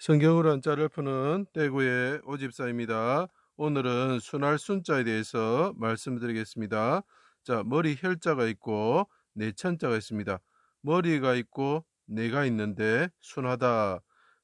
성경으로 한자를 푸는 떼구의 오집사입니다. 오늘은 순할 순자에 대해서 말씀드리겠습니다. 자, 머리 혈자가 있고 내천자가 있습니다. 머리가 있고 뇌가 있는데 순하다.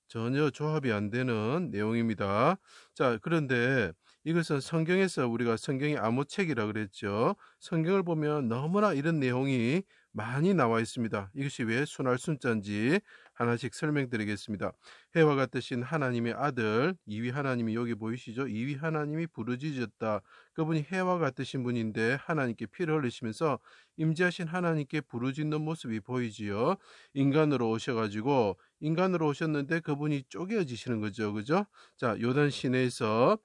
전혀 조합이 안 되는 내용입니다. 자, 그런데 이것은 성경에서 우리가 성경의 아무책이라 그랬죠. 성경을 보면 너무나 이런 내용이 많이 나와 있습니다. 이것이 왜 순할 순자인지 하나씩 설명드리겠습니다. 해와 같으신 하나님의 아들, 이위 하나님이 여기 보이시죠? 이위 하나님이 부르짖었다. 그분이 해와 같으신 분인데 하나님께 피를 흘리시면서 임재하신 하나님께 부르짖는 모습이 보이지요. 인간으로 오셔가지고 인간으로 오셨는데 그분이 쪼개어지시는 거죠. 그죠? 자, 요단 시내에서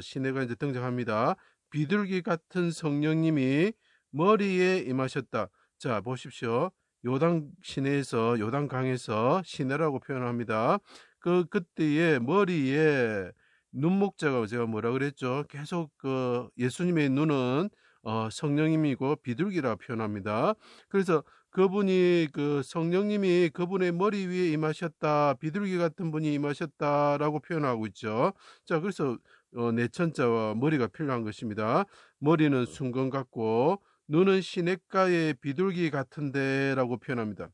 시내가 이제 등장합니다. 비둘기 같은 성령님이 머리에 임하셨다. 자, 보십시오. 요단 시내에서 요단강에서 시내라고 표현합니다. 그때의 머리에 눈목자가 제가 뭐라 그랬죠? 계속 예수님의 눈은 성령님이고 비둘기라 표현합니다. 그래서 그분이 성령님이 그분의 머리 위에 임하셨다, 비둘기 같은 분이 임하셨다라고 표현하고 있죠. 자, 그래서 내천자와 머리가 필요한 것입니다. 머리는 순금 같고 눈은 시냇가의 비둘기 같은데 라고 표현합니다.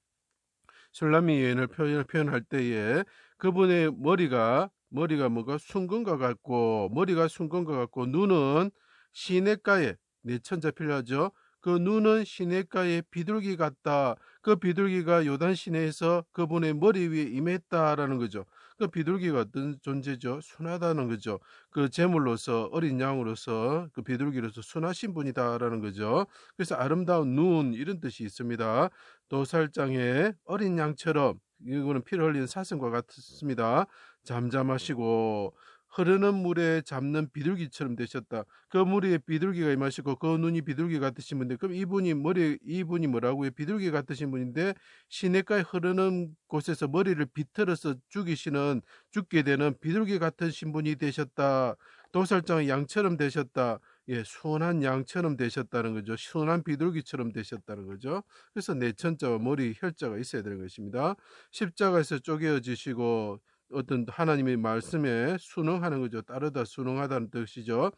술라미 여인을 표현할 때에 그분의 머리가 뭐가 순금과 같고 머리가 순금과 같고 눈은 시냇가에 내천자 필요하죠. 그 눈은 시냇가에 비둘기 같다. 그 비둘기가 요단 시내에서 그분의 머리 위에 임했다라는 거죠. 그 비둘기가 어떤 존재죠? 순하다는 거죠. 그 제물로서 어린 양으로서 그 비둘기로서 순하신 분이다라는 거죠. 그래서 아름다운 눈 이런 뜻이 있습니다. 도살장의 어린 양처럼 이거는 피를 흘린 사슴과 같습니다. 잠잠하시고 흐르는 물에 잡는 비둘기처럼 되셨다. 그 물에 비둘기가 임하시고 그 눈이 비둘기 같으신 분인데 그럼 이분이 뭐라고요? 비둘기 같으신 분인데 시냇가에 흐르는 곳에서 머리를 비틀어서 죽게 되는 비둘기 같으신 분이 되셨다. 도살장의 양처럼 되셨다. 예, 순한 양처럼 되셨다는 거죠. 순한 비둘기처럼 되셨다는 거죠. 그래서 내천자와 머리 혈자가 있어야 되는 것입니다. 십자가에서 쪼개어지시고 어떤 하나님의 말씀에 순응하는 거죠. 따르다 순응하다는 뜻이죠.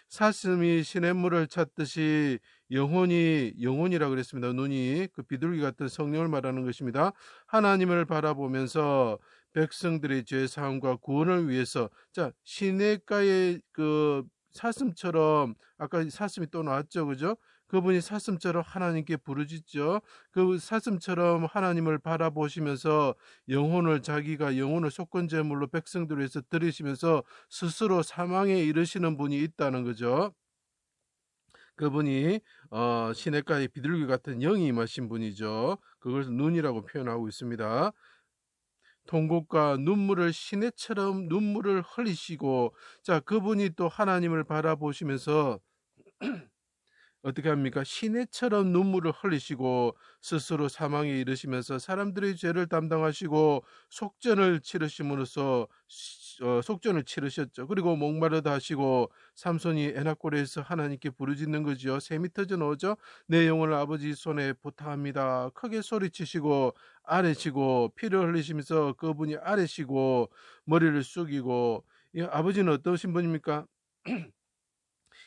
사슴이 시냇물을 찾듯이 영혼이라 그랬습니다. 눈이 그 비둘기 같은 성령을 말하는 것입니다. 하나님을 바라보면서 백성들의 죄 사함과 구원을 위해서 자 시냇가의 사슴처럼 아까 사슴이 또 나왔죠, 그죠? 그분이 사슴처럼 하나님께 부르짖죠. 그 사슴처럼 하나님을 바라보시면서 자기가 영혼을 속건제물로 백성들을 위해서 드리시면서 스스로 사망에 이르시는 분이 있다는 거죠. 그분이 시냇가의 비둘기 같은 영이 임하신 분이죠. 그걸 눈이라고 표현하고 있습니다. 통곡과 시내처럼 눈물을 흘리시고 자 그분이 또 하나님을 바라보시면서 어떻게 합니까? 시내처럼 눈물을 흘리시고 스스로 사망에 이르시면서 사람들의 죄를 담당하시고 속전을 치르셨죠. 그리고 목마르다 하시고 삼손이 에나골에서 하나님께 부르짖는 거지요. 샘이 터져 나오죠. 내 영혼을 아버지 손에 부탁합니다. 크게 소리치시고 아래시고 피를 흘리시면서 그분이 아래시고 머리를 숙이고 아버지는 어떠신 분입니까?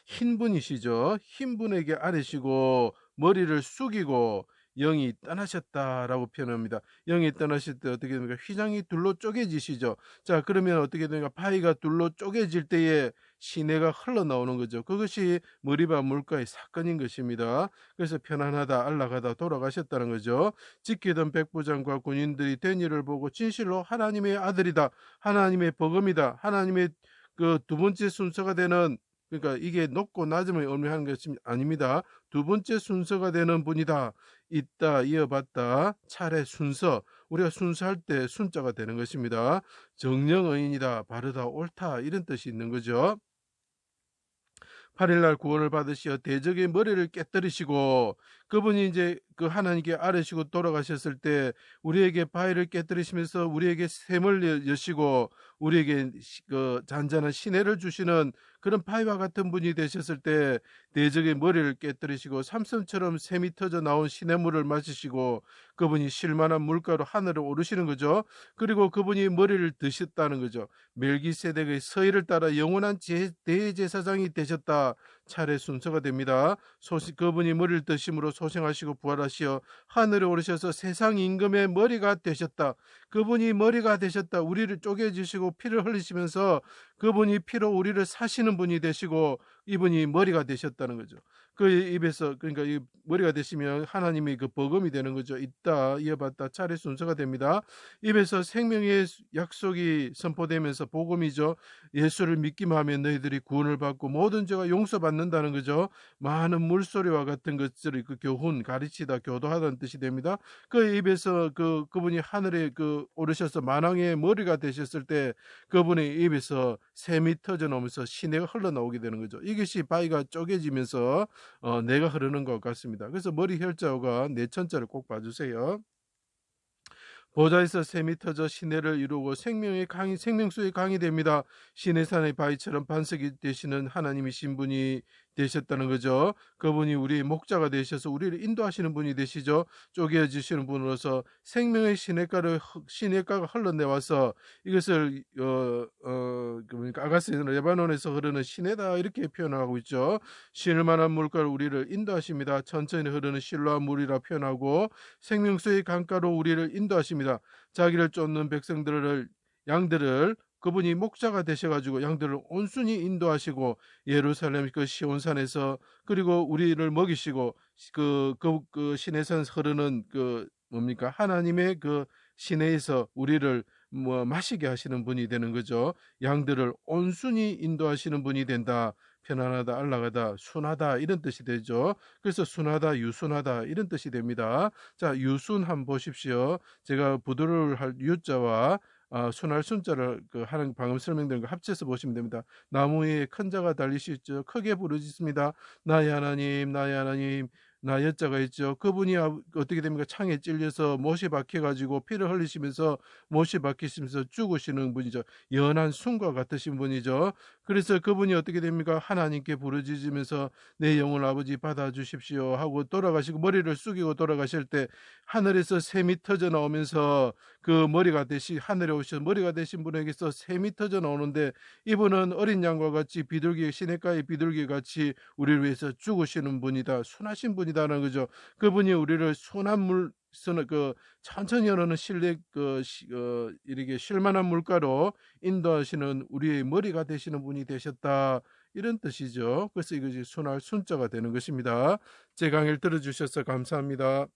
흰 분이시죠. 흰 분에게 아뢰시고 머리를 숙이고 영이 떠나셨다라고 표현합니다. 영이 떠나실 때 어떻게 됩니까? 휘장이 둘로 쪼개지시죠. 자, 그러면 어떻게 됩니까? 바위가 둘로 쪼개질 때에 시내가 흘러나오는 거죠. 그것이 머리바 물가의 사건인 것입니다. 그래서 편안하다, 안락하다 돌아가셨다는 거죠. 지키던 백부장과 군인들이 된 일을 보고 진실로 하나님의 아들이다. 하나님의 복음이다. 하나님의 그 두 번째 순서가 되는 그러니까 이게 높고 낮음을 의미하는 것이 아닙니다. 두 번째 순서가 되는 분이다. 있다, 이어봤다, 차례 순서. 우리가 순서할 때 순자가 되는 것입니다. 정령의인이다, 바르다, 옳다 이런 뜻이 있는 거죠. 8일날 구원을 받으시어 대적의 머리를 깨뜨리시고 그분이 이제 그 하나님께 아뢰시고 돌아가셨을 때 우리에게 바위를 깨뜨리시면서 우리에게 샘을 여시고 우리에게 그 잔잔한 시내를 주시는 그런 바위와 같은 분이 되셨을 때 대적의 머리를 깨뜨리시고 삼손처럼 샘이 터져 나온 시냇물을 마시시고 그분이 쉴만한 물가로 하늘을 오르시는 거죠. 그리고 그분이 머리를 드셨다는 거죠. 멜기세덱의 서의를 따라 영원한 대제사장이 되셨다. 차례 순서가 됩니다. 그분이 머리를 드심으로 소생하시고 부활하시어 하늘에 오르셔서 세상 임금의 머리가 되셨다. 그분이 머리가 되셨다. 우리를 쪼개주시고 피를 흘리시면서 그분이 피로 우리를 사시는 분이 되시고 이분이 머리가 되셨다는 거죠. 그 입에서 그러니까 이 머리가 되시면 하나님이 그 버금이 되는 거죠. 있다 이어받다 차례 순서가 됩니다. 입에서 생명의 약속이 선포되면서 복음이죠. 예수를 믿기만 하면 너희들이 구원을 받고 모든 죄가 용서받는다는 거죠. 많은 물소리와 같은 것들을 그 교훈 가르치다 교도하다는 뜻이 됩니다. 그 입에서 그분이 하늘에 오르셔서 만왕의 머리가 되셨을 때 그분의 입에서 샘이 터져 나오면서 시내가 흘러나오게 되는 거죠. 이것이 바위가 쪼개지면서 내가 흐르는 것 같습니다. 그래서 머리 혈자가 내천자를 꼭 봐주세요. 보좌에서 샘이 터져 시내를 이루고 생명수의 강이 됩니다. 시내산의 바위처럼 반석이 되시는 하나님이신 분이 되셨다는 거죠. 그분이 우리의 목자가 되셔서 우리를 인도하시는 분이 되시죠. 쪼개주시는 분으로서 생명의 시내가가 흘러내와서 이것을 그러니까 아가스는 레바논에서 흐르는 시내다 이렇게 표현하고 있죠. 쉴만한 물가로 우리를 인도하십니다. 천천히 흐르는 실로암 물이라 표현하고 생명수의 강가로 우리를 인도하십니다. 자기를 쫓는 양들을 그분이 목자가 되셔가지고 양들을 온순히 인도하시고 예루살렘 그 시온산에서 그리고 우리를 먹이시고 그 시내산 흐르는 뭡니까 하나님의 그 시내에서 우리를 마시게 하시는 분이 되는 거죠. 양들을 온순히 인도하시는 분이 된다. 편안하다, 안락하다, 순하다 이런 뜻이 되죠. 그래서 순하다, 유순하다 이런 뜻이 됩니다. 자, 유순 한번 보십시오. 제가 부도를 할 유자와 순할 순자를 하는 방금 설명드린 거 합쳐서 보시면 됩니다. 나무 위에 큰 자가 달리시죠. 크게 부르짖습니다. 나의 하나님, 나의 하나님. 나여자가 있죠. 그분이 어떻게 됩니까? 창에 찔려서 못이 박혀가지고 피를 흘리시면서 못이 박히시면서 죽으시는 분이죠. 연한 순과 같으신 분이죠. 그래서 그분이 어떻게 됩니까? 하나님께 부르짖으면서 내 영혼 아버지 받아주십시오 하고 돌아가시고 머리를 숙이고 돌아가실 때 하늘에서 샘이 터져 나오면서 그 머리가 되신 하늘에 오셔서 머리가 되신 분에게서 샘이 터져 나오는데 이분은 어린 양과 같이 비둘기 시냇가의 비둘기 같이 우리를 위해서 죽으시는 분이다. 순하신 분이다는 거죠. 그분이 우리를 순한 물 천천히 흐르는 이렇게 쉴만한 물가로 인도하시는 우리의 머리가 되시는 분이 되셨다. 이런 뜻이죠. 그래서 이것이 순할 순자가 되는 것입니다. 제 강의를 들어주셔서 감사합니다.